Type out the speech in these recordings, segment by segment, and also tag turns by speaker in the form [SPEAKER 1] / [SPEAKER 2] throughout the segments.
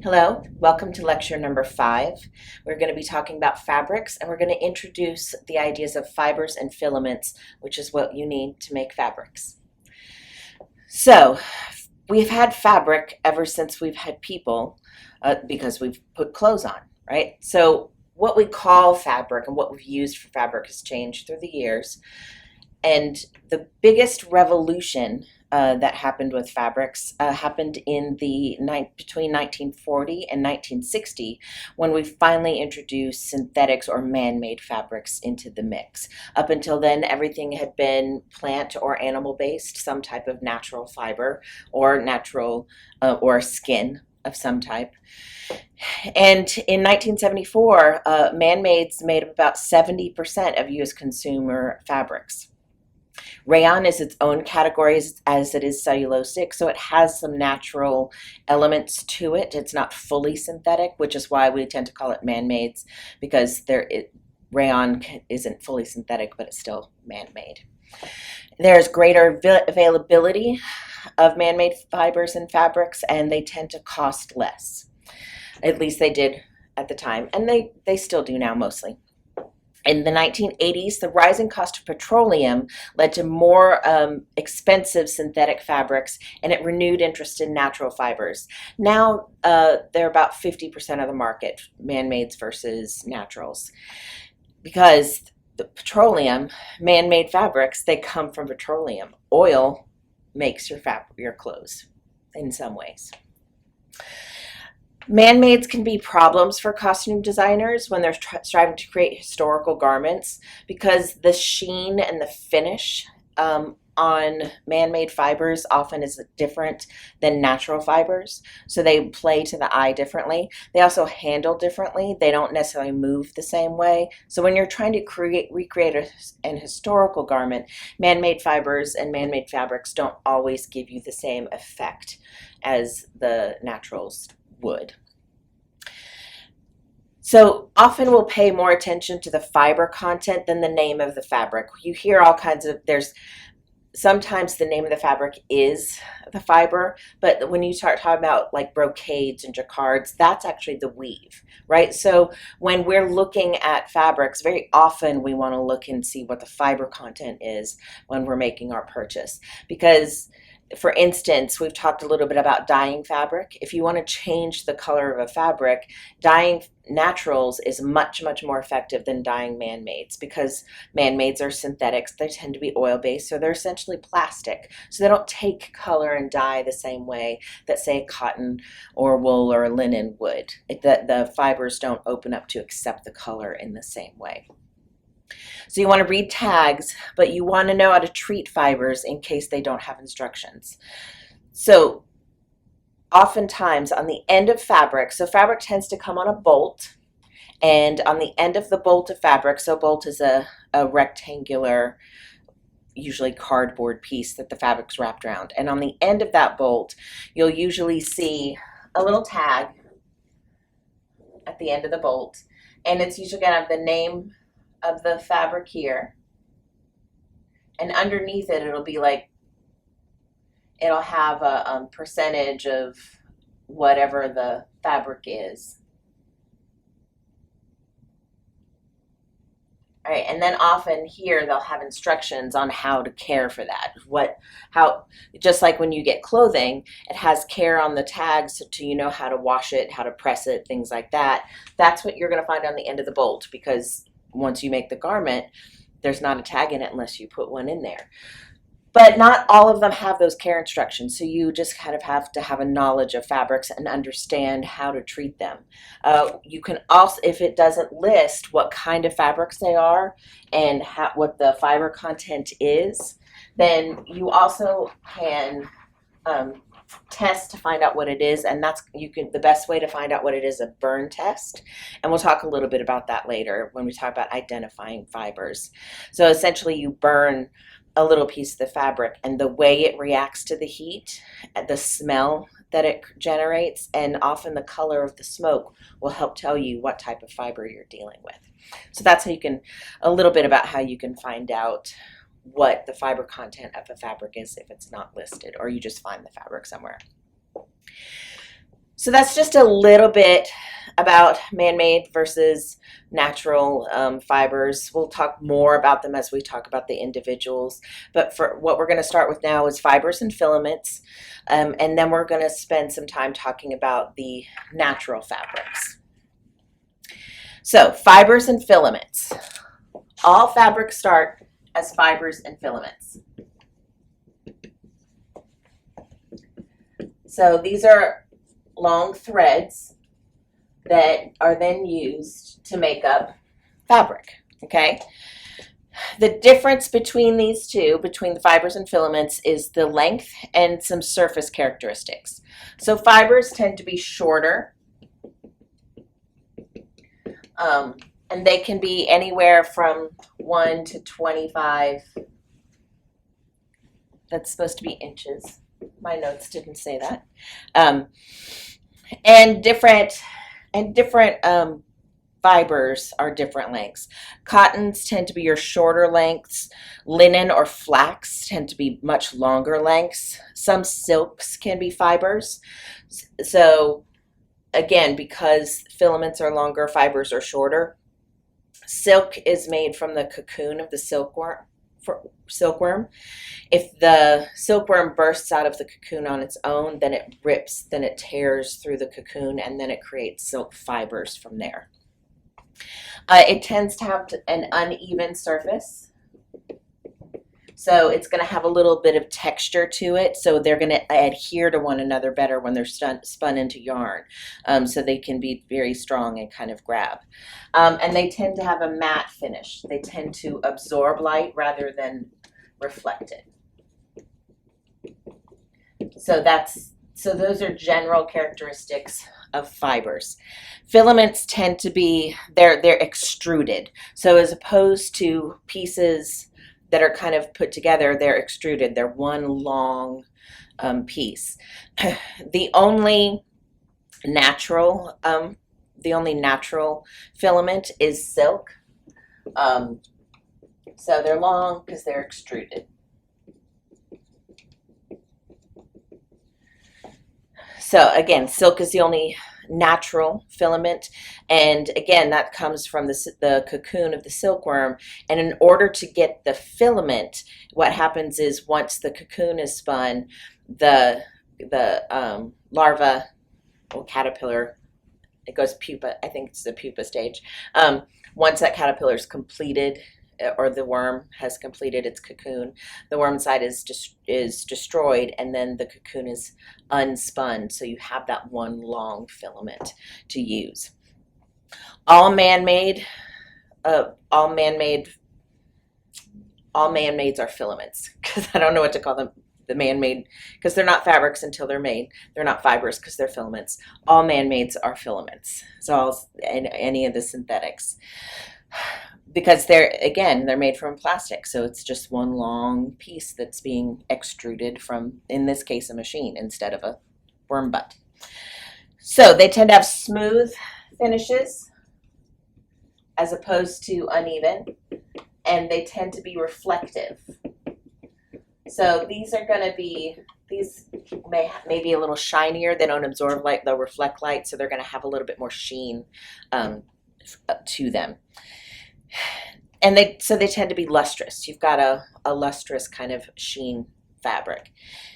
[SPEAKER 1] Hello, welcome to lecture number 5. We're going to be talking about fabrics, and we're going to introduce the ideas of fibers and filaments, which is what you need to make fabrics. So, we've had fabric ever since we've had people because we've put clothes on, right? So, what we call fabric and what we've used for fabric has changed through the years. And the biggest revolution that happened with fabrics happened in between 1940 and 1960, when we finally introduced synthetics or man-made fabrics into the mix. Up until then, everything had been plant or animal-based, some type of natural fiber or natural or skin of some type. And in 1974, man-mades made up about 70% of U.S. consumer fabrics. Rayon is its own category as it is cellulosic, so it has some natural elements to it. It's not fully synthetic, which is why we tend to call it man-mades, because rayon isn't fully synthetic, but it's still man-made. There's greater availability of man-made fibers and fabrics, and they tend to cost less. At least they did at the time, and they still do now mostly. In the 1980s, the rising cost of petroleum led to more expensive synthetic fabrics, and it renewed interest in natural fibers. Now they're about 50% of the market, man-mades versus naturals. Because the petroleum, man-made fabrics, they come from petroleum. Oil makes your clothes in some ways. Man-mades can be problems for costume designers when they're striving to create historical garments, because the sheen and the finish on man-made fibers often is different than natural fibers. So they play to the eye differently. They also handle differently. They don't necessarily move the same way. So when you're trying to recreate an historical garment, man-made fibers and man-made fabrics don't always give you the same effect as the naturals would. So often we'll pay more attention to the fiber content than the name of the fabric. You hear all kinds of, sometimes the name of the fabric is the fiber, but when you start talking about like brocades and jacquards, that's actually the weave, right? So when we're looking at fabrics, very often we want to look and see what the fiber content is when we're making our purchase, because for instance, we've talked a little bit about dyeing fabric. If you want to change the color of a fabric, dyeing naturals is much, much more effective than dyeing man-mades, because man-mades are synthetics. They tend to be oil-based, so they're essentially plastic. So they don't take color and dye the same way that, say, cotton or wool or linen would. The fibers don't open up to accept the color in the same way. So you want to read tags, but you want to know how to treat fibers in case they don't have instructions. So oftentimes on the end of fabric, so fabric tends to come on a bolt, and on the end of the bolt of fabric, so bolt is a rectangular, usually cardboard piece that the fabric's wrapped around. And on the end of that bolt, you'll usually see a little tag at the end of the bolt, and it's usually going to have the name of the fabric here, and underneath it it'll be like, it'll have a percentage of whatever the fabric is. All right, and then often here they'll have instructions on how to care for that. Just like when you get clothing, it has care on the tags to you know how to wash it, how to press it, things like that. That's what you're going to find on the end of the bolt, because once you make the garment, there's not a tag in it unless you put one in there. But not all of them have those care instructions, so you just kind of have to have a knowledge of fabrics and understand how to treat them. You can also, if it doesn't list what kind of fabrics they are and what the fiber content is, then you also can test to find out what it is, and the best way to find out what it is, a burn test, and we'll talk a little bit about that later when we talk about identifying fibers. So essentially you burn a little piece of the fabric, and the way it reacts to the heat, the smell that it generates, and often the color of the smoke will help tell you what type of fiber you're dealing with. So that's how a little bit about how you can find out what the fiber content of a fabric is if it's not listed, or you just find the fabric somewhere. So that's just a little bit about man-made versus natural fibers. We'll talk more about them as we talk about the individuals. But for what we're going to start with now is fibers and filaments. And then we're going to spend some time talking about the natural fabrics. So fibers and filaments. All fabrics start as fibers and filaments. So these are long threads that are then used to make up fabric, okay? The difference between these two, between the fibers and filaments, is the length and some surface characteristics. So fibers tend to be shorter, and they can be anywhere from 1 to 25. That's supposed to be inches. My notes didn't say that. And different fibers are different lengths. Cottons tend to be your shorter lengths. Linen or flax tend to be much longer lengths. Some silks can be fibers. So again, because filaments are longer, fibers are shorter. Silk is made from the cocoon of the silkworm. If the silkworm bursts out of the cocoon on its own, then it rips, then it tears through the cocoon, and then it creates silk fibers from there. It tends to have an uneven surface, so it's going to have a little bit of texture to it, so they're going to adhere to one another better when they're spun into yarn, so they can be very strong and kind of grab. And they tend to have a matte finish. They tend to absorb light rather than reflect it. So those are general characteristics of fibers. Filaments tend to be, they're extruded. So as opposed to pieces that are kind of put together, they're extruded. They're one long piece. The only natural filament is silk. So they're long because they're extruded. So again, silk is the only natural filament, and again, that comes from the cocoon of the silkworm. And in order to get the filament, what happens is once the cocoon is spun, the larva or caterpillar, it goes pupa, I think it's the pupa stage. Once that caterpillar is completed, or the worm has completed its cocoon, the worm inside is destroyed, and then the cocoon is unspun, so you have that one long filament to use. All man-made are filaments, because I don't know what to call them. The man-made, because they're not fabrics until they're made. They're not fibers because they're filaments. All man-mades are filaments. So any of the synthetics, because they're made from plastic, so it's just one long piece that's being extruded from, in this case, a machine instead of a worm butt. So they tend to have smooth finishes as opposed to uneven, and they tend to be reflective. So these are going to be, these may be a little shinier. They don't absorb light, they'll reflect light, so they're going to have a little bit more sheen to them. And they tend to be lustrous. You've got a lustrous kind of sheen fabric.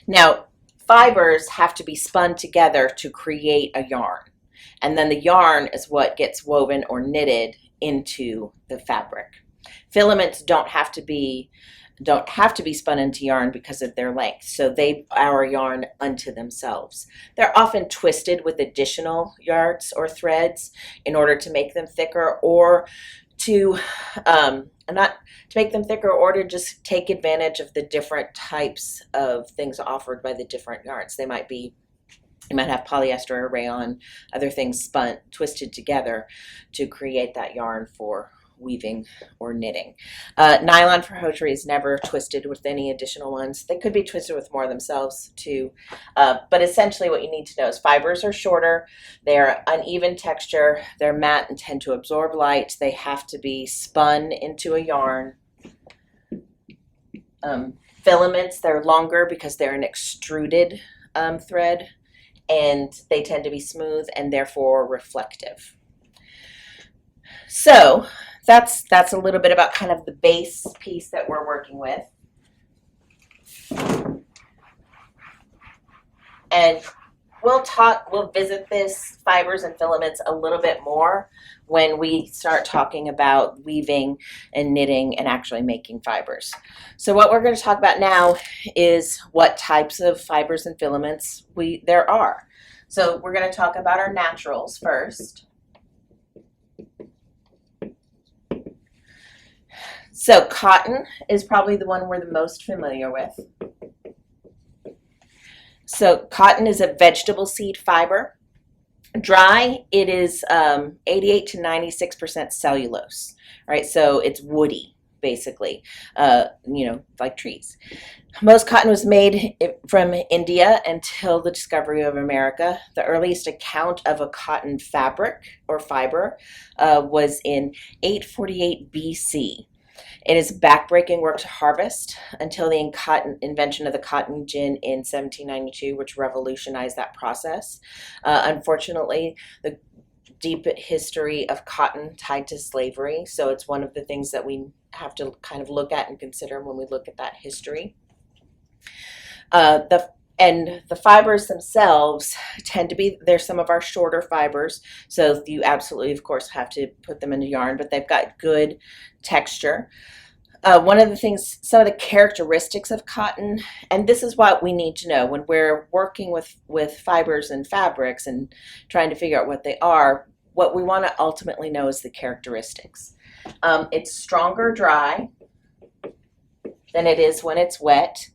[SPEAKER 1] Now, fibers have to be spun together to create a yarn. And then the yarn is what gets woven or knitted into the fabric. Filaments don't have to be spun into yarn because of their length, so they are yarn unto themselves. They're often twisted with additional yards or threads in order to make them thicker, or to just take advantage of the different types of things offered by the different yarns. You might have polyester or rayon, other things twisted together to create that yarn for weaving or knitting. Nylon for hosiery is never twisted with any additional ones. They could be twisted with more themselves too, but essentially what you need to know is fibers are shorter, they're uneven texture, they're matte and tend to absorb light, they have to be spun into a yarn. Filaments, they're longer because they're an extruded thread, and they tend to be smooth and therefore reflective. So that's a little bit about kind of the base piece that we're working with. And we'll visit this fibers and filaments a little bit more when we start talking about weaving and knitting and actually making fibers. So what we're going to talk about now is what types of fibers and filaments there are. So we're going to talk about our naturals first. So cotton is probably the one we're the most familiar with. So cotton is a vegetable seed fiber. Dry, it is 88 to 96% cellulose, right? So it's woody, basically, like trees. Most cotton was made from India until the discovery of America. The earliest account of a cotton fabric or fiber was in 848 BC. It is backbreaking work to harvest until the invention of the cotton gin in 1792, which revolutionized that process. Unfortunately, the deep history of cotton tied to slavery, so it's one of the things that we have to kind of look at and consider when we look at that history. The fibers themselves tend to be, they're some of our shorter fibers, so you absolutely, of course, have to put them into yarn, but they've got good texture. One of the things, some of the characteristics of cotton, and this is what we need to know when we're working with fibers and fabrics and trying to figure out what they are, what we want to ultimately know is the characteristics. It's stronger dry than it is when it's wet.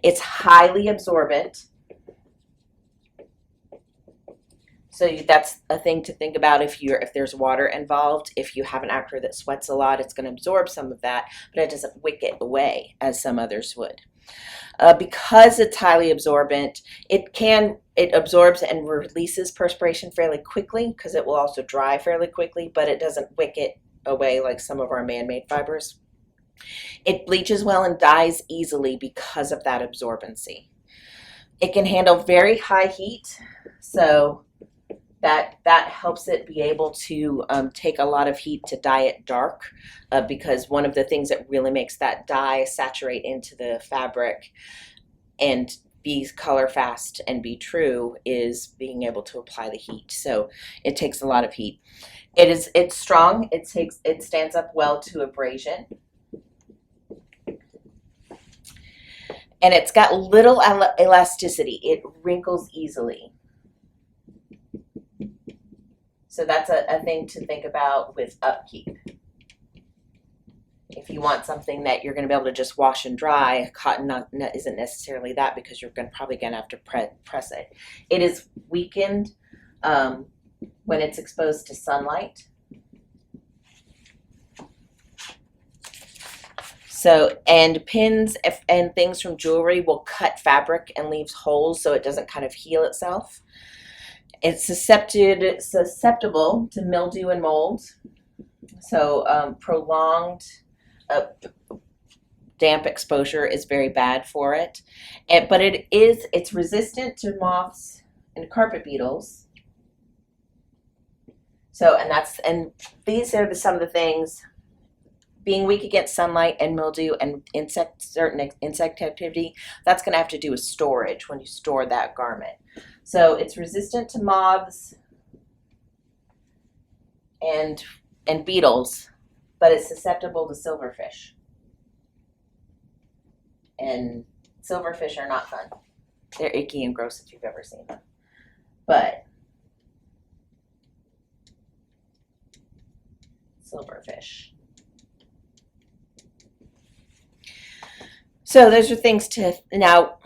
[SPEAKER 1] It's highly absorbent. So that's a thing to think about if there's water involved. If you have an actor that sweats a lot, it's going to absorb some of that, but it doesn't wick it away as some others would. Because it's highly absorbent, it absorbs and releases perspiration fairly quickly because it will also dry fairly quickly, but it doesn't wick it away like some of our man-made fibers. It bleaches well and dyes easily because of that absorbency. It can handle very high heat, so that helps it be able to take a lot of heat to dye it dark, because one of the things that really makes that dye saturate into the fabric and be color fast and be true is being able to apply the heat. So it takes a lot of heat. It's strong. It stands up well to abrasion. And it's got little elasticity. It wrinkles easily. So that's a thing to think about with upkeep. If you want something that you're going to be able to just wash and dry, cotton isn't necessarily that, because you're probably going to have to press it. It is weakened when it's exposed to sunlight. So, and pins and things from jewelry will cut fabric and leaves holes so it doesn't kind of heal itself. It's susceptible to mildew and mold. So prolonged damp exposure is very bad for it. But it's resistant to moths and carpet beetles. So, and these are some of the things. Being weak against sunlight and mildew and certain insect activity, that's going to have to do with storage when you store that garment. So it's resistant to moths and beetles, but it's susceptible to silverfish. And silverfish are not fun. They're icky and gross if you've ever seen them. But silverfish. So those are things to, now,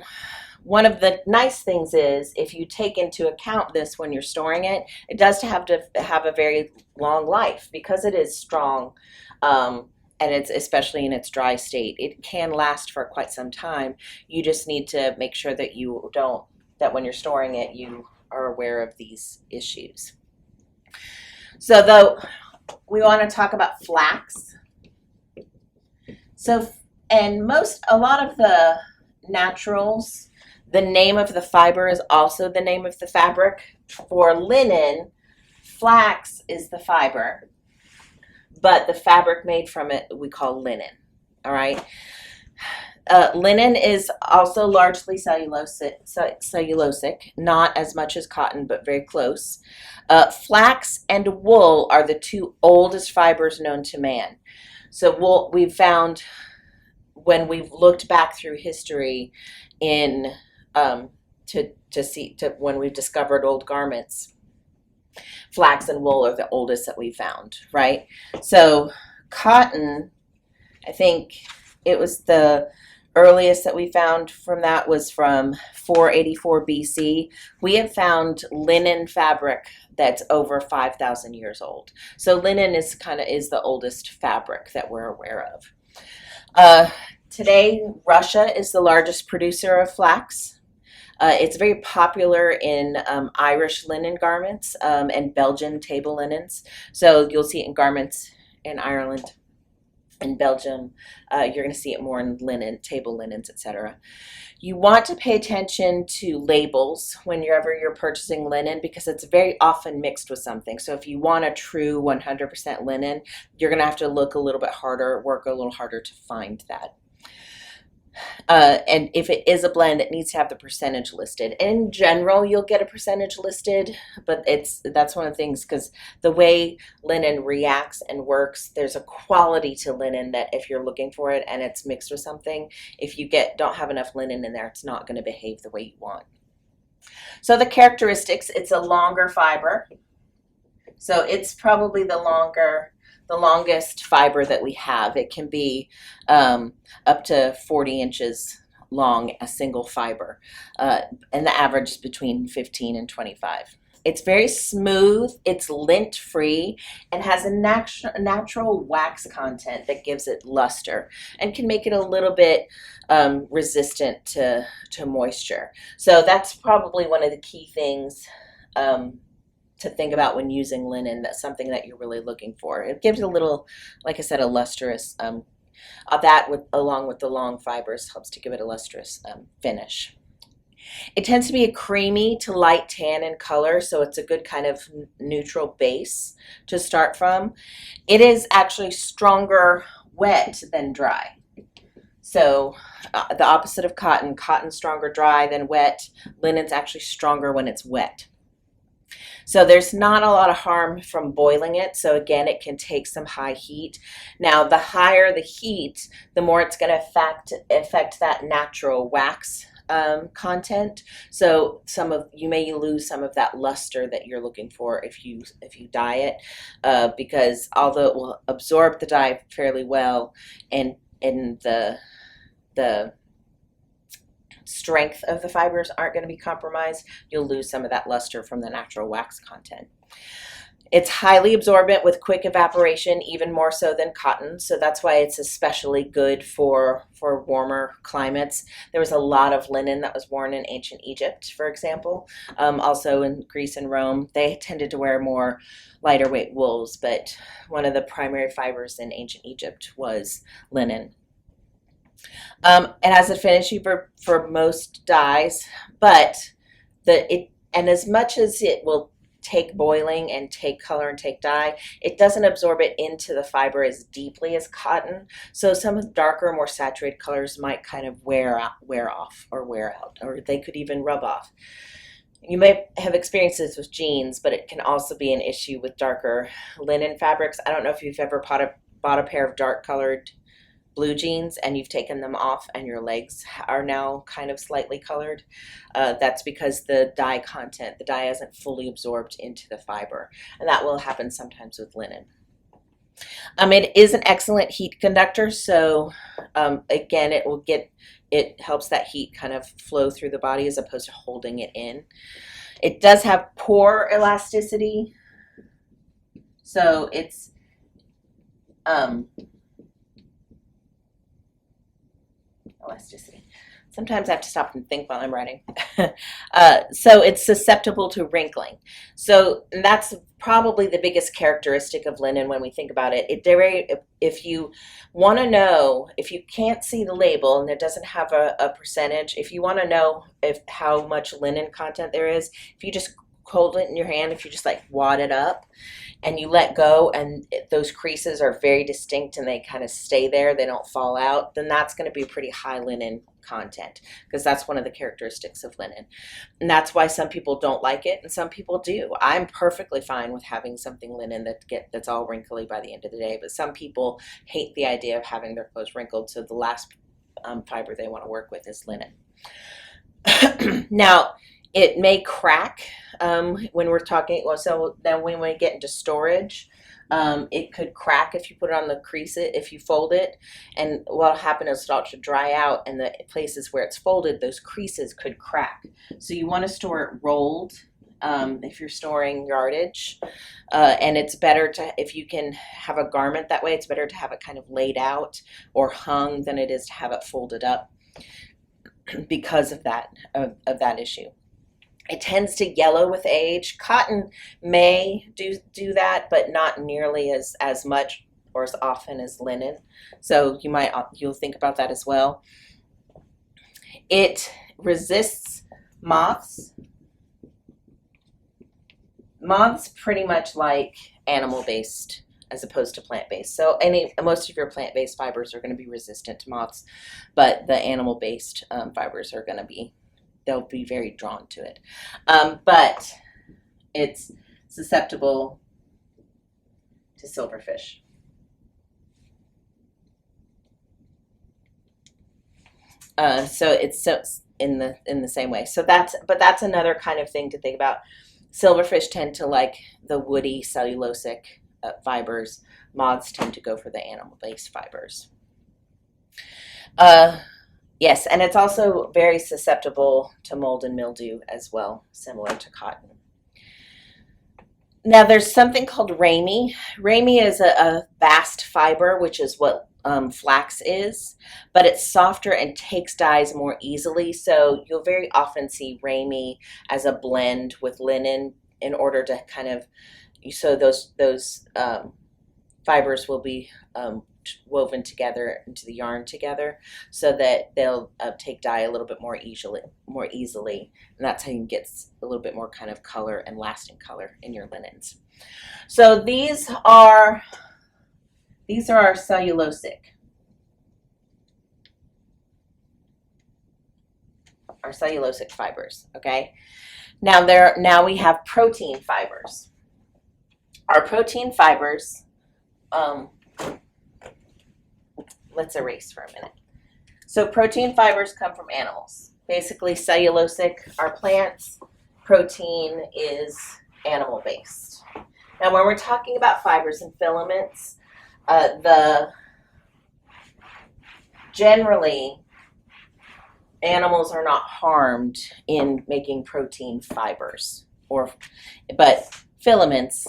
[SPEAKER 1] one of the nice things is if you take into account this when you're storing it, it does have to have a very long life because it is strong, and it's especially in its dry state. It can last for quite some time. You just need to make sure that that when you're storing it, you are aware of these issues. So though we want to talk about flax. So, and a lot of the naturals The name of the fiber is also the name of the fabric. For linen, flax is the fiber, but the fabric made from it we call linen. All right. Linen is also largely cellulosic, not as much as cotton, but very close. Flax and wool are the two oldest fibers known to man. So wool, we've found when we've looked back through history in to when we've discovered old garments, flax and wool are the oldest that we found, right? So cotton, I think it was the earliest that we found from that was from 484 BC. We have found linen fabric that's over 5,000 years old. So linen is the oldest fabric that we're aware of. Today, Russia is the largest producer of flax. It's very popular in Irish linen garments and Belgian table linens. So you'll see it in garments in Ireland and Belgium. You're going to see it more in linen, table linens, etc. You want to pay attention to labels whenever you're purchasing linen because it's very often mixed with something. So if you want a true 100% linen, you're going to have to look a little bit harder, work a little harder to find that. And if it is a blend, it needs to have the percentage listed. In general, you'll get a percentage listed, but that's one of the things because the way linen reacts and works, there's a quality to linen that if you're looking for it and it's mixed with something, if you don't have enough linen in there, it's not going to behave the way you want. So the characteristics, it's a longer fiber. So it's probably the longest fiber that we have. It can be up to 40 inches long, a single fiber, and the average is between 15 and 25. It's very smooth, it's lint-free, and has a natural wax content that gives it luster and can make it a little bit resistant to moisture. So that's probably one of the key things to think about when using linen. That's something that you're really looking for. It gives it a little, like I said, a lustrous, along with the long fibers, helps to give it a lustrous finish. It tends to be a creamy to light tan in color, so it's a good kind of neutral base to start from. It is actually stronger wet than dry. So the opposite of cotton, cotton's stronger dry than wet. Linen's actually stronger when it's wet. So there's not a lot of harm from boiling it. So again, it can take some high heat. Now, the higher the heat, the more it's going to affect that natural wax content. So you may lose some of that luster that you're looking for if you dye it, because although it will absorb the dye fairly well, and the strength of the fibers aren't going to be compromised, you'll lose some of that luster from the natural wax content. It's highly absorbent with quick evaporation, even more so than cotton, so that's why it's especially good for warmer climates. There was a lot of linen that was worn in ancient Egypt, for example. Also in Greece and Rome, they tended to wear more lighter weight wools, but one of the primary fibers in ancient Egypt was linen. It has a finishing for most dyes, but as much as it will take boiling and take color and take dye, it doesn't absorb it into the fiber as deeply as cotton. So some of the darker, more saturated colors might kind of wear off or wear out, or they could even rub off. You may have experienced this with jeans, but it can also be an issue with darker linen fabrics. I don't know if you've ever bought a pair of dark colored blue jeans and you've taken them off and your legs are now kind of slightly colored. That's because the dye hasn't fully absorbed into the fiber, and that will happen sometimes with linen. It is an excellent heat conductor, so again, it helps that heat kind of flow through the body as opposed to holding it in. It does have pore elasticity, so it's elasticity. Sometimes I have to stop and think while I'm writing. So it's susceptible to wrinkling. So that's probably the biggest characteristic of linen when we think about it. If you want to know, if you can't see the label and it doesn't have a percentage, if you want to know how much linen content there is, if you just hold it in your hand, if you just like wad it up, and you let go and those creases are very distinct and they kind of stay there, they don't fall out, then that's going to be pretty high linen content, because that's one of the characteristics of linen. And that's why some people don't like it and some people do. I'm perfectly fine with having something linen that's all wrinkly by the end of the day, but some people hate the idea of having their clothes wrinkled, so the last fiber they want to work with is linen. Now, it may crack when we're talking, well, so then when we get into storage, it could crack if you put it on the crease, if you fold it, and what'll happen is it'll start to dry out, and the places where it's folded, those creases could crack. So you want to store it rolled if you're storing yardage, and it's better to, if you can have a garment that way, it's better to have it kind of laid out or hung than it is to have it folded up, because of that issue. It tends to yellow with age. Cotton may do that, but not nearly as much or as often as linen. So you'll think about that as well. It resists moths. Moths pretty much like animal-based as opposed to plant-based. So most of your plant-based fibers are going to be resistant to moths, but the animal-based fibers are going to be, they'll be very drawn to it. But it's susceptible to silverfish. So it's in the same way. So that's another kind of thing to think about. Silverfish tend to like the woody cellulosic fibers. Moths tend to go for the animal-based fibers. Yes, and it's also very susceptible to mold and mildew as well, similar to cotton. Now there's something called ramie. Ramie is a bast fiber, which is what flax is, but it's softer and takes dyes more easily. So you'll very often see ramie as a blend with linen in order to kind of, so those fibers will be woven together into the yarn together, so that they'll take dye a little bit more easily, and that's how you get a little bit more kind of color and lasting color in your linens. So these are our cellulosic. Our cellulosic fibers, okay? Now we have protein fibers. Our protein fibers, let's erase for a minute. So protein fibers come from animals. Basically, cellulosic are plants, protein is animal-based. Now, when we're talking about fibers and filaments, generally, animals are not harmed in making protein fibers, but filaments.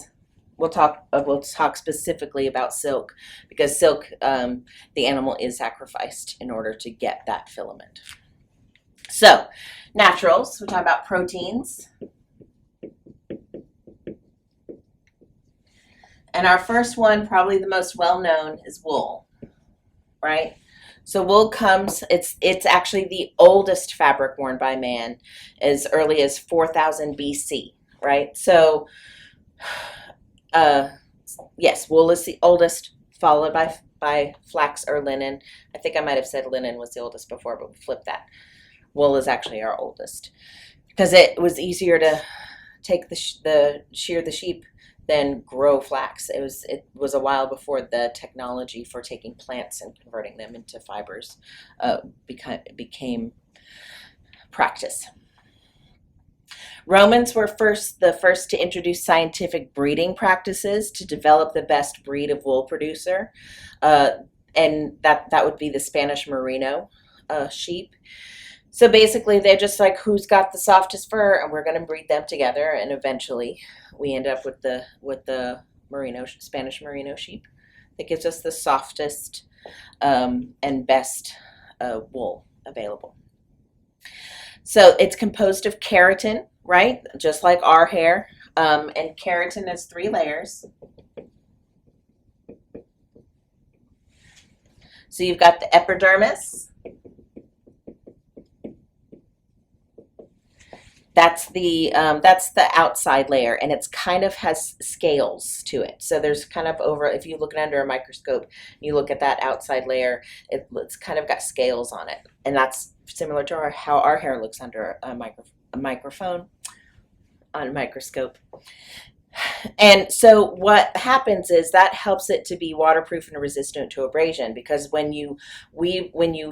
[SPEAKER 1] We'll talk specifically about silk, because silk, the animal is sacrificed in order to get that filament. So, naturals, we talk about proteins. And our first one, probably the most well-known, is wool, right? So wool comes, it's actually the oldest fabric worn by man, as early as 4000 BC, right? So, yes, wool is the oldest, followed by flax or linen. I think I might have said linen was the oldest before, but we flipped that. Wool is actually our oldest, because it was easier to take shear the sheep than grow flax. It was a while before the technology for taking plants and converting them into fibers became practice. Romans were the first to introduce scientific breeding practices to develop the best breed of wool producer, and that would be the Spanish Merino sheep. So basically, they're just like, who's got the softest fur, and we're going to breed them together, and eventually we end up with the Spanish Merino sheep that gives us the softest and best wool available. So it's composed of keratin, right? Just like our hair. And keratin has 3 layers. So you've got the epidermis. That's the outside layer, and it's kind of has scales to it. So there's kind of over, if you look under a microscope, you look at that outside layer, it's kind of got scales on it, and that's similar to how our hair looks under a microphone on a microscope. And so what happens is that helps it to be waterproof and resistant to abrasion, because when you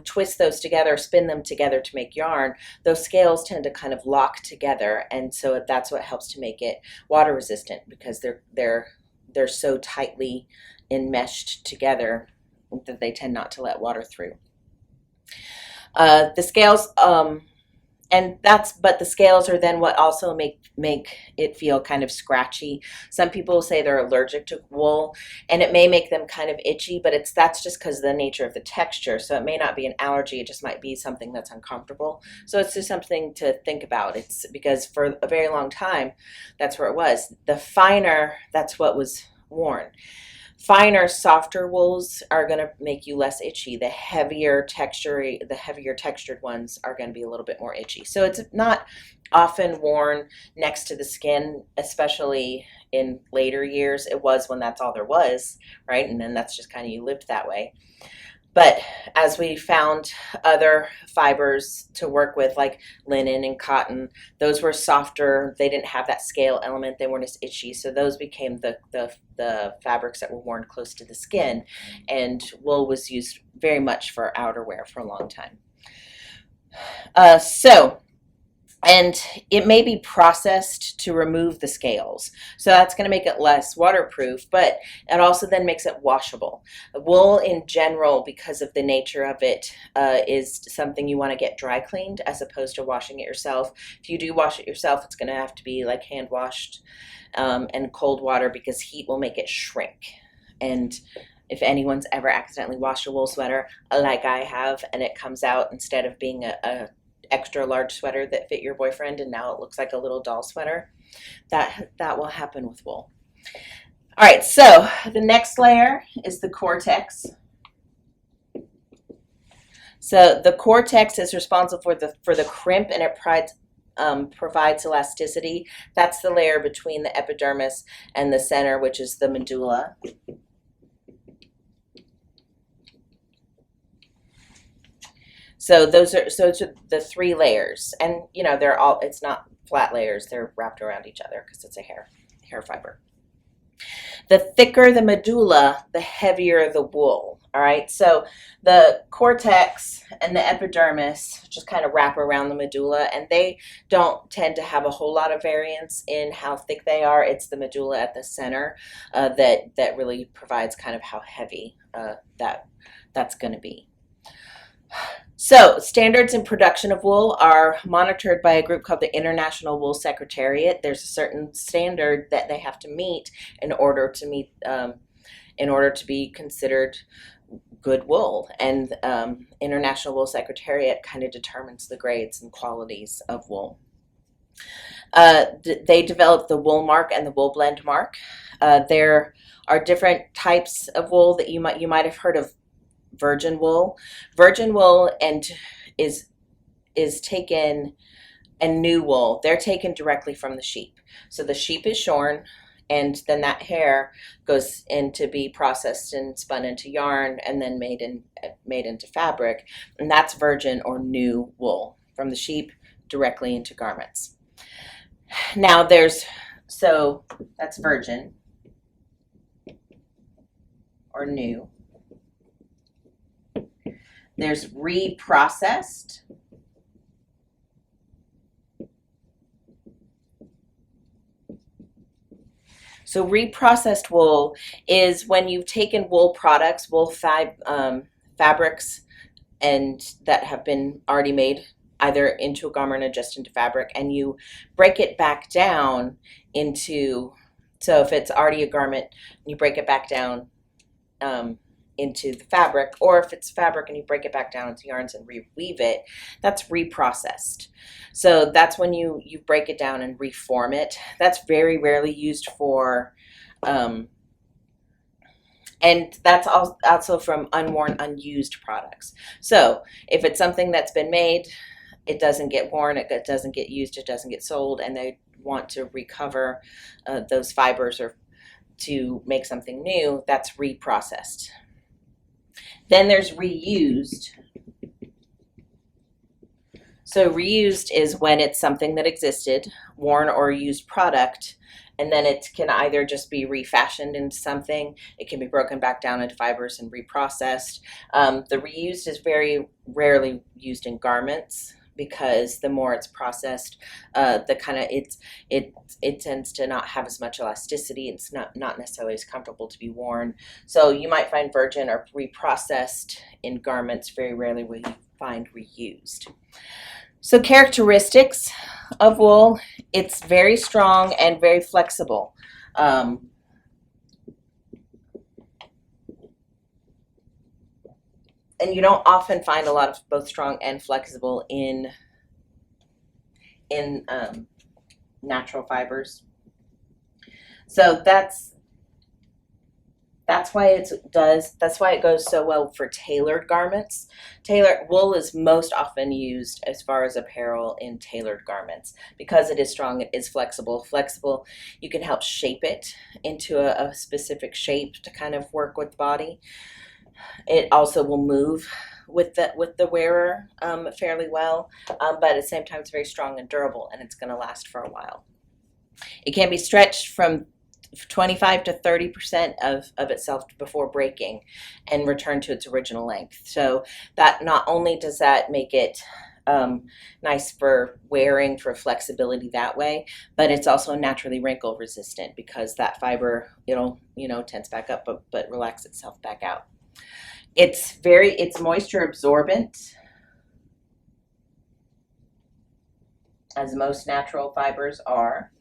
[SPEAKER 1] twist those together, spin them together to make yarn, those scales tend to kind of lock together, and so that's what helps to make it water resistant, because they're so tightly enmeshed together that they tend not to let water through. The scales but the scales are then what also make it feel kind of scratchy. Some people say they're allergic to wool, and it may make them kind of itchy, but that's just because of the nature of the texture. So it may not be an allergy, it just might be something that's uncomfortable. So it's just something to think about. It's because for a very long time, that's where it was. The finer, that's what was worn. Finer, softer wools are going to make you less itchy. The heavier textured ones are going to be a little bit more itchy. So it's not often worn next to the skin, especially in later years. It was when that's all there was, right? And then that's just kind of, you lived that way. But as we found other fibers to work with, like linen and cotton, those were softer. They didn't have that scale element. They weren't as itchy. So those became the fabrics that were worn close to the skin. And wool was used very much for outerwear for a long time. And it may be processed to remove the scales. So that's going to make it less waterproof, but it also then makes it washable. Wool in general, because of the nature of it, is something you want to get dry cleaned as opposed to washing it yourself. If you do wash it yourself, it's going to have to be like hand washed and cold water, because heat will make it shrink. And if anyone's ever accidentally washed a wool sweater, like I have, and it comes out, instead of being a extra large sweater that fit your boyfriend, and now it looks like a little doll sweater, that will happen with wool. All right, so the next layer is the cortex. So the cortex is responsible for the crimp, and it provides elasticity. That's the layer between the epidermis and the center, which is the medulla. So those are the 3 layers, and it's not flat layers, they're wrapped around each other because it's a hair fiber. The thicker the medulla, the heavier the wool. All right, so the cortex and the epidermis just kind of wrap around the medulla, and they don't tend to have a whole lot of variance in how thick they are. It's the medulla at the center that really provides kind of how heavy that's going to be. So standards in production of wool are monitored by a group called the International Wool Secretariat. There's a certain standard that they have to meet in order to be considered good wool. And International Wool Secretariat kind of determines the grades and qualities of wool. They developed the wool mark and the wool blend mark. There are different types of wool that you might have heard of. Virgin wool is taken, and new wool, they're taken directly from the sheep. So the sheep is shorn, and then that hair goes in to be processed and spun into yarn, and then made into fabric, and that's virgin or new wool from the sheep directly into garments. Now so that's virgin or new. There's reprocessed. So reprocessed wool is when you've taken wool products, fabrics, and that have been already made either into a garment or just into fabric, and you break it back down into, so if it's already a garment, you break it back down into the fabric, or if it's fabric and you break it back down into yarns and reweave it, that's reprocessed. So that's when you break it down and reform it. That's very rarely used for, and that's also from unworn, unused products. So if it's something that's been made, it doesn't get worn, it doesn't get used, it doesn't get sold, and they want to recover those fibers or to make something new, that's reprocessed. Then there's reused. So reused is when it's something that existed, worn or used product, and then it can either just be refashioned into something, it can be broken back down into fibers and reprocessed. The reused is very rarely used in garments, because the more it's processed, the kind of it tends to not have as much elasticity. It's not necessarily as comfortable to be worn. So you might find virgin or reprocessed in garments. Very rarely will you find reused. So characteristics of wool: it's very strong and very flexible. And you don't often find a lot of both strong and flexible in natural fibers. So that's why it goes so well for tailored garments. Wool is most often used as far as apparel in tailored garments because it is strong, it is flexible. You can help shape it into a specific shape to kind of work with the body. It also will move with the wearer fairly well, but at the same time it's very strong and durable, and it's going to last for a while. It can be stretched from 25 to 30% of itself before breaking and return to its original length. So that not only does that make it nice for wearing, for flexibility that way, but it's also naturally wrinkle resistant because that fiber, it'll tense back up but relax itself back out. It's moisture absorbent, as most natural fibers are.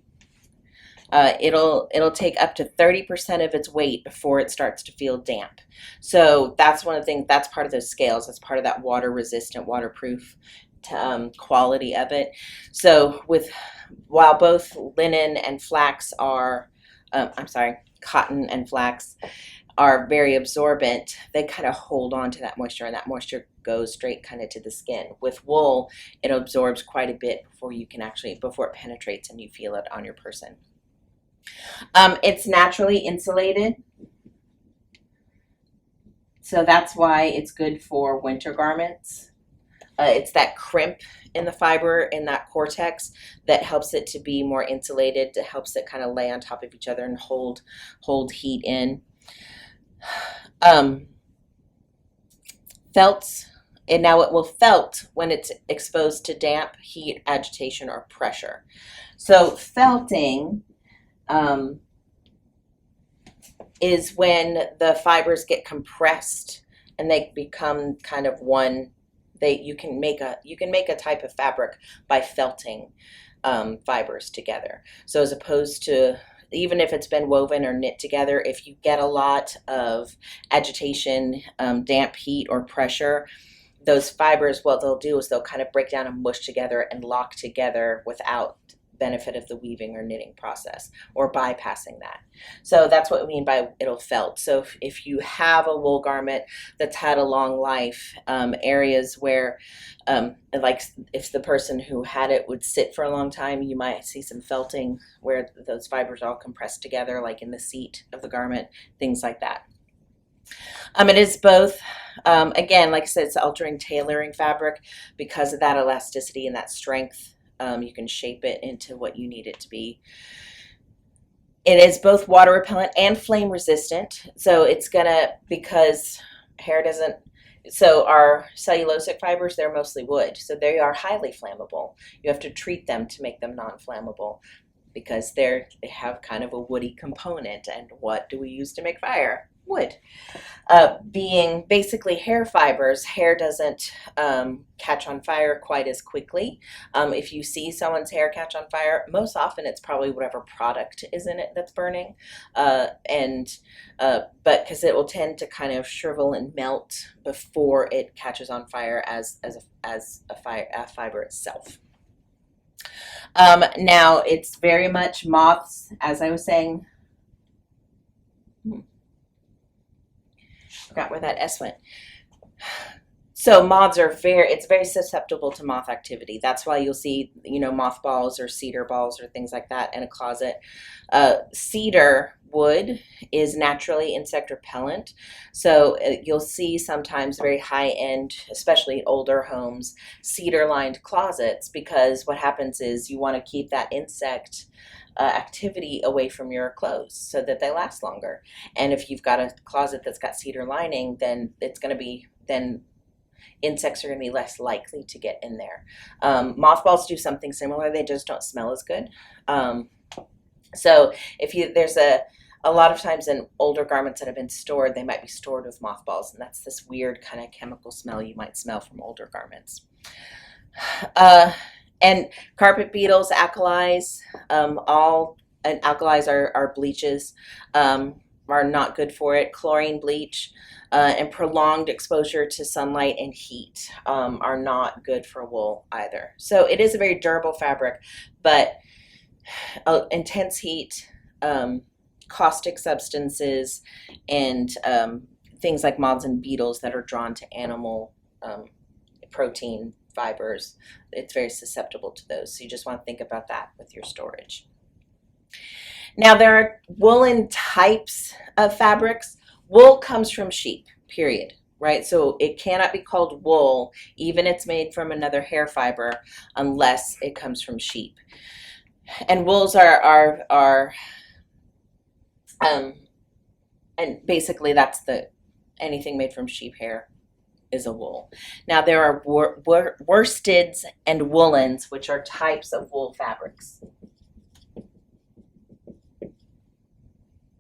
[SPEAKER 1] It'll take up to 30% of its weight before it starts to feel damp. So that's one of the things, that's part of those scales. That's part of that water resistant, waterproof quality of it. So while both linen and flax are, cotton and flax are very absorbent, they kind of hold on to that moisture, and that moisture goes straight kind of to the skin. With wool, it absorbs quite a bit before it penetrates and you feel it on your person. It's naturally insulated, so that's why it's good for winter garments. It's that crimp in the fiber, in that cortex, that helps it to be more insulated, that helps it kind of lay on top of each other and hold heat in. Felts, and now it will felt when it's exposed to damp, heat, agitation, or pressure. So felting is when the fibers get compressed and they become kind of one. You can make a type of fabric by felting fibers together. So as opposed to, even if it's been woven or knit together, if you get a lot of agitation, damp, heat, or pressure, those fibers, what they'll do is they'll kind of break down and mush together and lock together without benefit of the weaving or knitting process, or bypassing that. So that's what we mean by it'll felt. So if you have a wool garment that's had a long life, areas where like if the person who had it would sit for a long time, you might see some felting where those fibers all compressed together, like in the seat of the garment, things like that. It is both, again, like I said, it's altering, tailoring fabric because of that elasticity and that strength. You can shape it into what you need it to be. It is both water repellent and flame resistant. So it's because hair doesn't, so our cellulosic fibers, they're mostly wood. So they are highly flammable. You have to treat them to make them non-flammable because they have kind of a woody component. And what do we use to make fire? wood. Being basically hair fibers, hair doesn't catch on fire quite as quickly. If you see someone's hair catch on fire, most often it's probably whatever product is in it that's burning, but because it will tend to kind of shrivel and melt before it catches on fire as a fiber itself. Now it's very much moths, as I was saying. Forgot where that S went. So moths are it's very susceptible to moth activity. That's why you'll see, mothballs or cedar balls or things like that in a closet. Cedar wood is naturally insect repellent. So you'll see sometimes very high-end, especially older homes, cedar-lined closets, because what happens is you want to keep that insect activity away from your clothes so that they last longer. And if you've got a closet that's got cedar lining, then insects are going to be less likely to get in there. Mothballs do something similar. They just don't smell as good. So there's a lot of times in older garments that have been stored, they might be stored with mothballs, and that's this weird kind of chemical smell you might smell from older garments. And carpet beetles, alkalis, alkalis are bleaches, are not good for it. Chlorine bleach and prolonged exposure to sunlight and heat are not good for wool either. So it is a very durable fabric, but intense heat, caustic substances, and things like moths and beetles that are drawn to animal protein fibers, it's very susceptible to those. So you just want to think about that with your storage. Now there are woolen types of fabrics. Wool comes from sheep, period, right? So it cannot be called wool, even if it's made from another hair fiber, unless it comes from sheep. And wools are and basically that's anything made from sheep hair is a wool. Now there are worsteds and woolens, which are types of wool fabrics.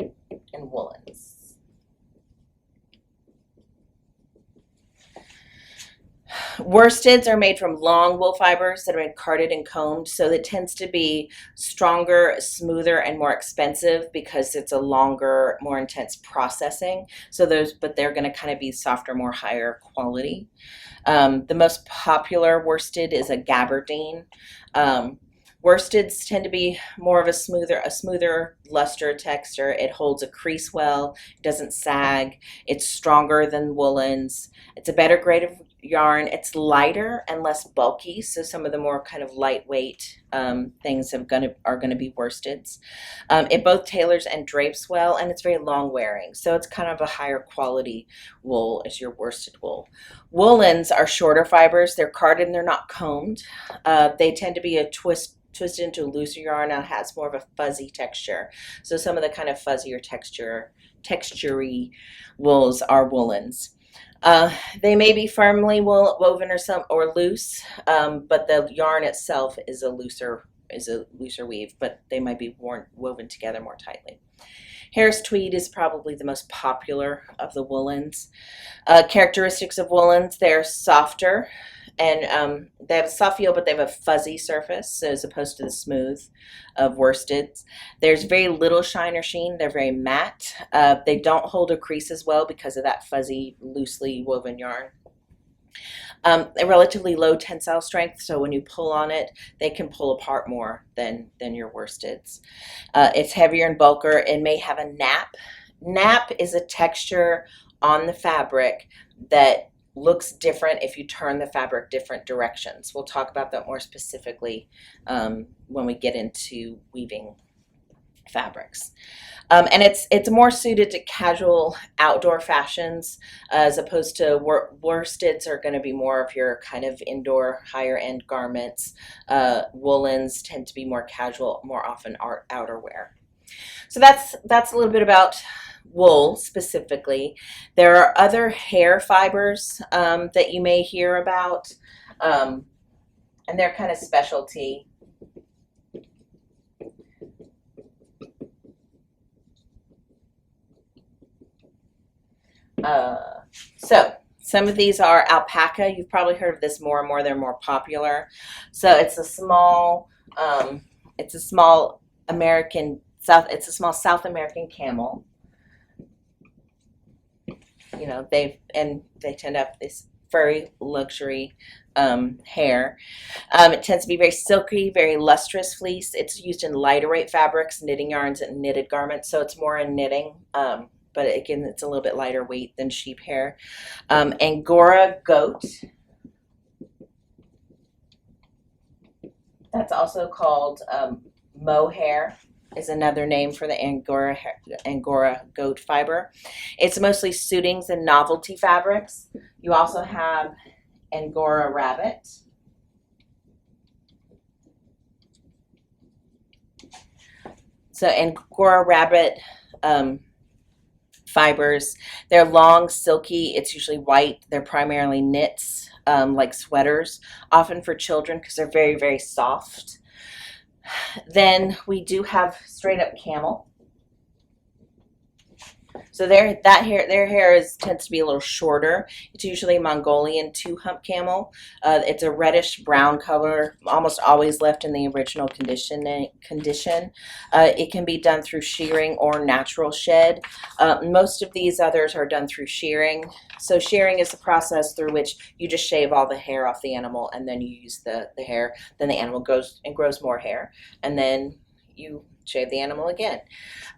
[SPEAKER 1] And woolens. Worsteds are made from long wool fibers that have been carded and combed, so it tends to be stronger, smoother, and more expensive because it's a longer, more intense processing. But they're going to kind of be softer, more higher quality. The most popular worsted is a gabardine. Worsteds tend to be more of a smoother luster texture. It holds a crease well, it doesn't sag, it's stronger than woolens. It's a better grade of yarn. It's lighter and less bulky, so some of the more kind of lightweight things are going to be worsteds. It both tailors and drapes well, and it's very long wearing, so it's kind of a higher quality wool as your worsted wool. Woolens are shorter fibers. They're carded and they're not combed. They tend to be twisted into a looser yarn and has more of a fuzzy texture. So some of the kind of fuzzier textury wools are woolens. They may be firmly woven or loose, but the yarn itself is a looser weave, but they might be woven together more tightly. Harris tweed is probably the most popular of the woolens. Characteristics of woolens: they're softer, and they have a soft feel, but they have a fuzzy surface, so as opposed to the smooth of worsteds. There's very little shine or sheen. They're very matte. They don't hold a crease as well because of that fuzzy, loosely woven yarn. A relatively low tensile strength, so when you pull on it, they can pull apart more than your worsteds. It's heavier and bulkier. It may have a nap. Nap is a texture on the fabric that looks different if you turn the fabric different directions. We'll talk about that more specifically when we get into weaving fabrics. And it's more suited to casual outdoor fashions as opposed to worsteds are going to be more of your kind of indoor higher end garments. Woolens tend to be more casual, more often outerwear. So that's a little bit about wool specifically. There are other hair fibers that you may hear about, and they're kind of specialty. So some of these are alpaca. You've probably heard of this more and more. They're more popular. So it's a small it's a small South American camel. You know, they tend to have this furry luxury hair. It tends to be very silky, very lustrous fleece. It's used in lighter weight fabrics, knitting yarns, and knitted garments. So it's more in knitting. But again, it's a little bit lighter weight than sheep hair. Angora goat. That's also called mohair, is another name for the Angora goat fiber. It's mostly suitings and novelty fabrics. You also have Angora rabbit. So Angora rabbit fibers, they're long, silky. It's usually white. They're primarily knits, like sweaters, often for children because they're very, very soft. Then we do have straight up camel. So their hair tends to be a little shorter. It's usually Mongolian two-hump camel. It's a reddish brown color, almost always left in the original condition. It can be done through shearing or natural shed. Most of these others are done through shearing. So shearing is the process through which you just shave all the hair off the animal, and then you use the hair. Then the animal goes and grows more hair, and then you shave the animal again.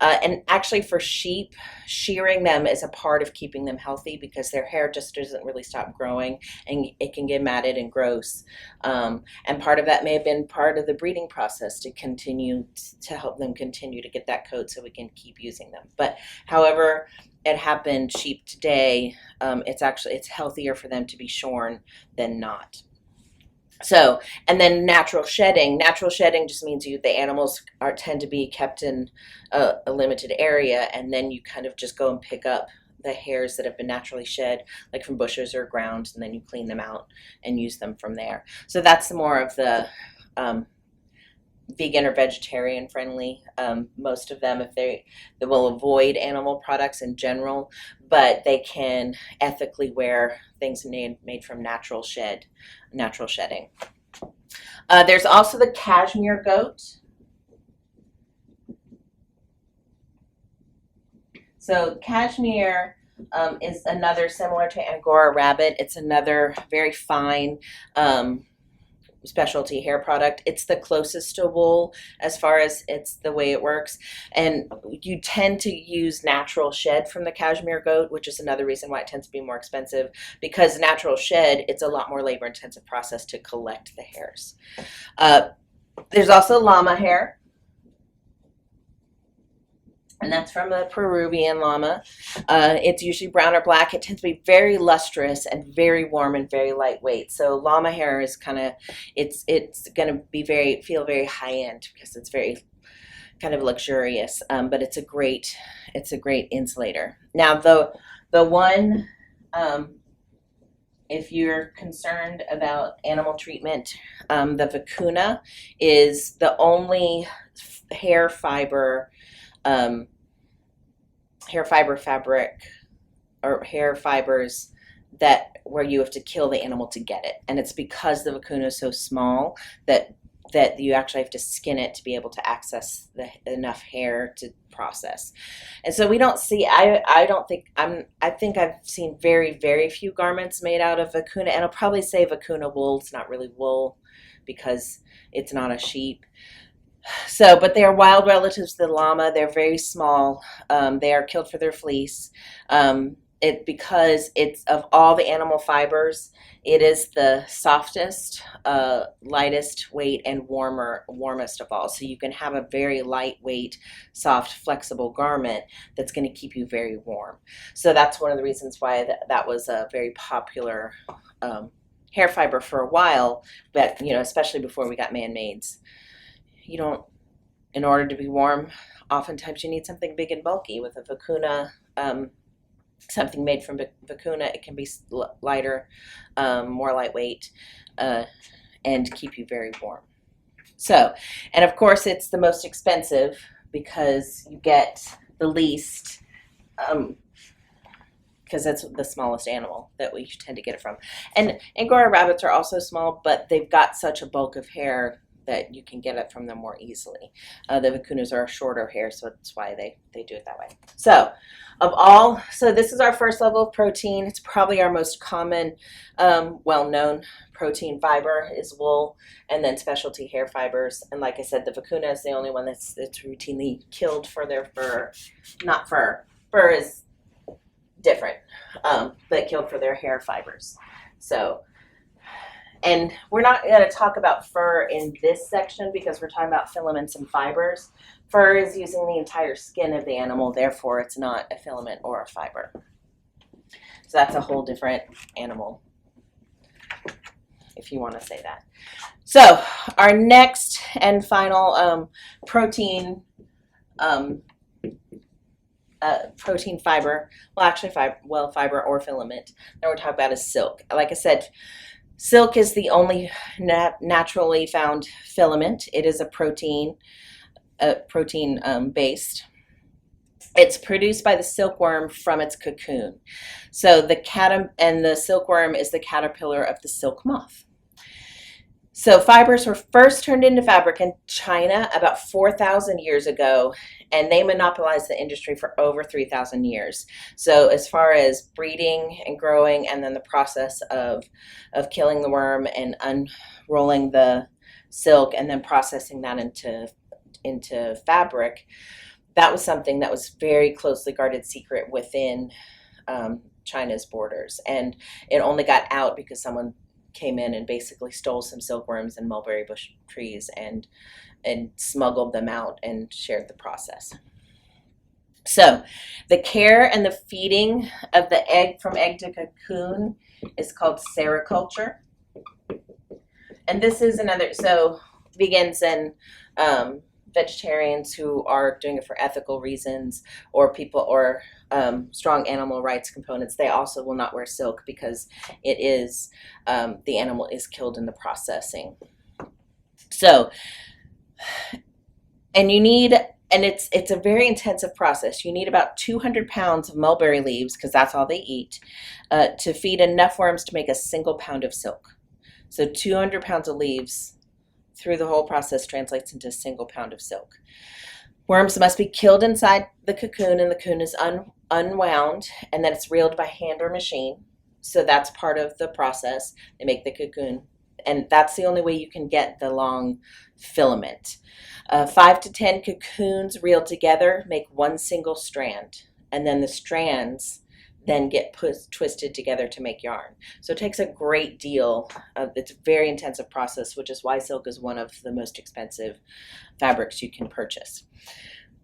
[SPEAKER 1] And actually for sheep, shearing them is a part of keeping them healthy because their hair just doesn't really stop growing and it can get matted and gross. And part of that may have been part of the breeding process to continue to help them continue to get that coat so we can keep using them. But however it happened, sheep today, it's healthier for them to be shorn than not. So, and then natural shedding. Natural shedding just means the animals tend to be kept in a limited area, and then you kind of just go and pick up the hairs that have been naturally shed, like from bushes or ground, and then you clean them out and use them from there. So that's more of the vegan or vegetarian friendly. Most of them, they will avoid animal products in general, but they can ethically wear things made from natural shedding. There's also the cashmere goat. So cashmere is another similar to Angora rabbit. It's another very fine specialty hair product. It's the closest to wool as far as it's the way it works, and you tend to use natural shed from the cashmere goat, which is another reason why it tends to be more expensive, because natural shed, it's a lot more labor intensive process to collect the hairs. There's also llama hair, and that's from the Peruvian llama. It's usually brown or black. It tends to be very lustrous and very warm and very lightweight. So llama hair is it's going to feel very high end because it's very kind of luxurious. But it's a great insulator. Now the one, if you're concerned about animal treatment, the vicuna is the only hair fiber fabric or hair fibers where you have to kill the animal to get it, and it's because the vicuna is so small that you actually have to skin it to be able to access enough hair to process. And so we don't see, I think I've seen very, very few garments made out of vicuna, and I'll probably say vicuna wool. It's not really wool because it's not a sheep. So, but they are wild relatives to the llama. They're very small. They are killed for their fleece. Because it's of all the animal fibers, it is the softest, lightest weight, and warmest of all. So you can have a very lightweight, soft, flexible garment that's going to keep you very warm. So that's one of the reasons why that was a very popular hair fiber for a while. But especially before we got man-mades. In order to be warm, oftentimes you need something big and bulky. With a vicuna, something made from vicuna, it can be lighter, more lightweight, and keep you very warm. So, and of course it's the most expensive because you get the least because it's the smallest animal that we tend to get it from. And Angora rabbits are also small, but they've got such a bulk of hair that you can get it from them more easily. The vicuñas are shorter hair, so that's why they do it that way. So this is our first level of protein. It's probably our most common, well-known protein fiber is wool, and then specialty hair fibers. And like I said, the vicuña is the only one that's routinely killed for their fur, not fur. Fur is different, but killed for their hair fibers. So, and we're not going to talk about fur in this section because we're talking about filaments and fibers. Fur is using the entire skin of the animal, therefore it's not a filament or a fiber. So that's a whole different animal, if you want to say that. So our next and final protein fiber, well actually fiber or filament that we're talking about is silk. Like I said, silk is the only naturally found filament. It is a protein based. It's produced by the silkworm from its cocoon. So the silkworm is the caterpillar of the silk moth. So fibers were first turned into fabric in China about 4,000 years ago, and they monopolized the industry for over 3,000 years. So as far as breeding and growing, and then the process of killing the worm and unrolling the silk and then processing that into fabric, that was something that was very closely guarded secret within China's borders. And it only got out because someone came in and basically stole some silkworms and mulberry bush trees and smuggled them out and shared the process. So the care and the feeding of the egg from egg to cocoon is called sericulture. And this is another, so vegans and vegetarians who are doing it for ethical reasons, or people, or strong animal rights components, they also will not wear silk because it is, the animal is killed in the processing. So, and you need, and it's a very intensive process. You need about 200 pounds of mulberry leaves, because that's all they eat, to feed enough worms to make a single pound of silk. So 200 pounds of leaves through the whole process translates into a single pound of silk. Worms must be killed inside the cocoon, and the cocoon is unwound, and then it's reeled by hand or machine. So that's part of the process. They make the cocoon, and that's the only way you can get the long filament. 5 to 10 cocoons reeled together make one single strand, and then the strands then get twisted together to make yarn. So it takes a great deal. It's a very intensive process, which is why silk is one of the most expensive fabrics you can purchase.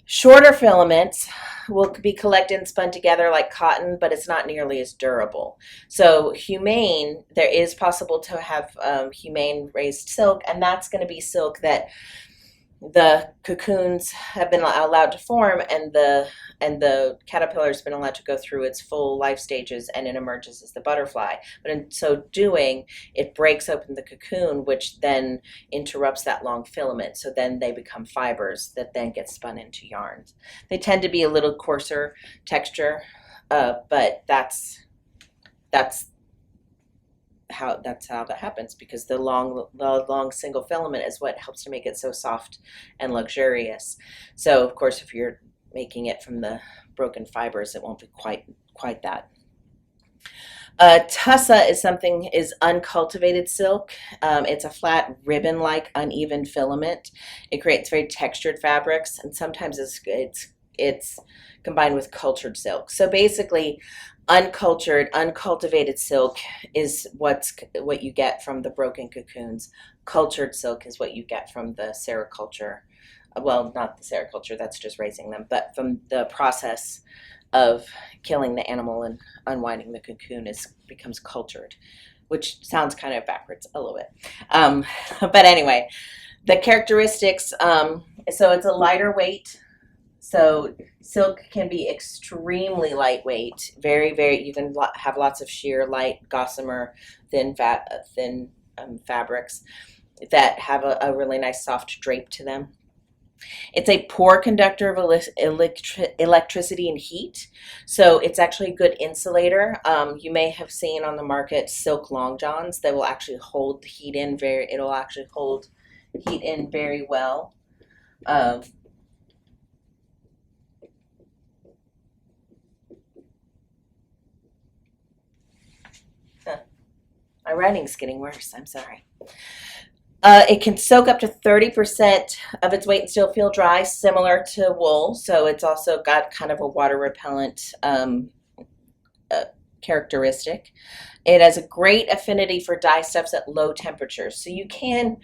[SPEAKER 1] Shorter filaments will be collected and spun together like cotton, but it's not nearly as durable. So humane, there is possible to have humane raised silk, and that's going to be silk that the cocoons have been allowed to form, and the caterpillar has been allowed to go through its full life stages, and it emerges as the butterfly. But in so doing, it breaks open the cocoon, which then interrupts that long filament. So then they become fibers that then get spun into yarns. They tend to be a little coarser texture, but that's how that happens, because the long single filament is what helps to make it so soft and luxurious. So of course, if you're making it from the broken fibers, it won't be quite that. Tussa is uncultivated silk. It's a flat ribbon-like uneven filament. It creates very textured fabrics, and sometimes it's combined with cultured silk. So basically, uncultured, uncultivated silk is what you get from the broken cocoons. Cultured silk is what you get from the sericulture. Well, not the sericulture, that's just raising them, but from the process of killing the animal and unwinding the cocoon becomes cultured, which sounds kind of backwards a little bit. But anyway, the characteristics, so it's a lighter weight. So silk can be extremely lightweight, very, you can have lots of sheer, light, gossamer, thin fabrics that have a really nice soft drape to them. It's a poor conductor of electricity and heat, so it's actually a good insulator. You may have seen on the market silk long johns that will actually hold the heat in it'll actually hold heat in very well. Uh, my writing's getting worse, I'm sorry. It can soak up to 30% of its weight and still feel dry, similar to wool. So it's also got kind of a water repellent characteristic. It has a great affinity for dyestuffs at low temperatures. So you can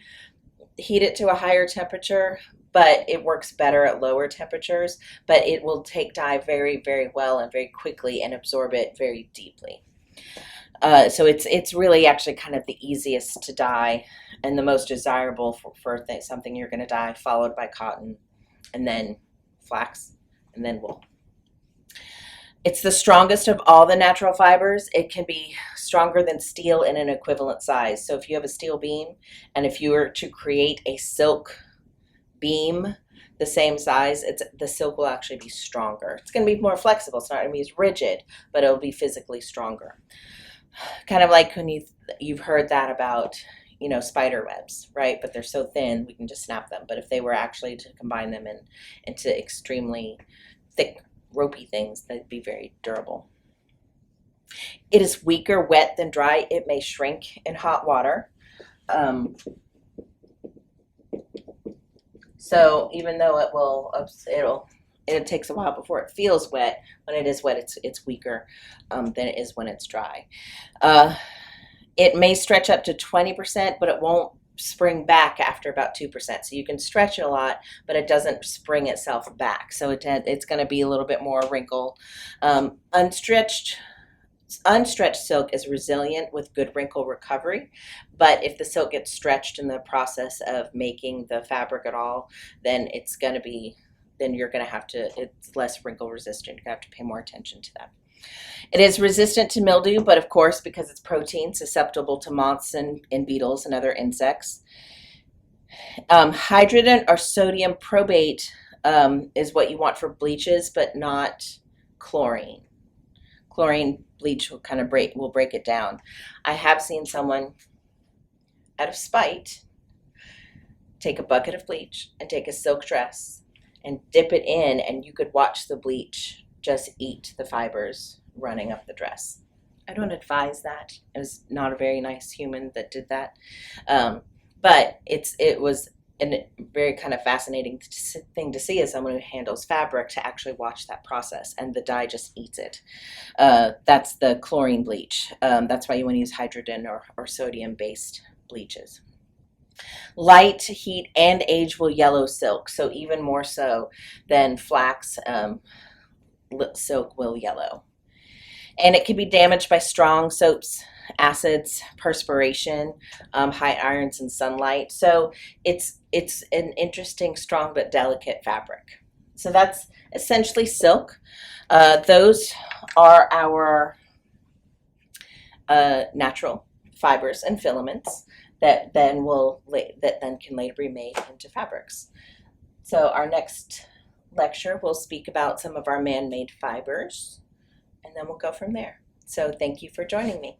[SPEAKER 1] heat it to a higher temperature, but it works better at lower temperatures. But it will take dye very, very well and very quickly and absorb it very deeply. So it's really actually kind of the easiest to dye and the most desirable for something you're going to dye, followed by cotton, and then flax, and then wool. It's the strongest of all the natural fibers. It can be stronger than steel in an equivalent size. So if you have a steel beam, and if you were to create a silk beam the same size, the silk will actually be stronger. It's going to be more flexible. It's not going to be as rigid, but it'll be physically stronger. Kind of like when you've heard that about, spider webs, right? But they're so thin, we can just snap them. But if they were actually to combine them into extremely thick, ropey things, they'd be very durable. It is weaker wet than dry. It may shrink in hot water. So even though it takes a while before it feels wet. When it is wet, it's weaker than it is when it's dry. It may stretch up to 20%, but it won't spring back after about 2%. So you can stretch it a lot, but it doesn't spring itself back. So it's going to be a little bit more wrinkle. Unstretched silk is resilient with good wrinkle recovery, but if the silk gets stretched in the process of making the fabric at all, then it's less wrinkle resistant. You're going to have to pay more attention to that. It is resistant to mildew, but of course, because it's protein, susceptible to moths and beetles and other insects. Hydrogen or sodium probate is what you want for bleaches, but not chlorine. Chlorine bleach will kind of break it down. I have seen someone, out of spite, take a bucket of bleach and take a silk dress and dip it in, and you could watch the bleach just eat the fibers running up the dress. I don't advise that. It was not a very nice human that did that. But it was a very kind of fascinating thing to see as someone who handles fabric, to actually watch that process, and the dye just eats it. That's the chlorine bleach. That's why you want to use hydrogen or sodium-based bleaches. Light, heat, and age will yellow silk, so even more so than flax, silk will yellow. And it can be damaged by strong soaps, acids, perspiration, high irons, and sunlight. So it's an interesting, strong, but delicate fabric. So that's essentially silk. Those are our natural fibers and filaments that then can later be made into fabrics. So our next lecture will speak about some of our man-made fibers, and then we'll go from there. So thank you for joining me.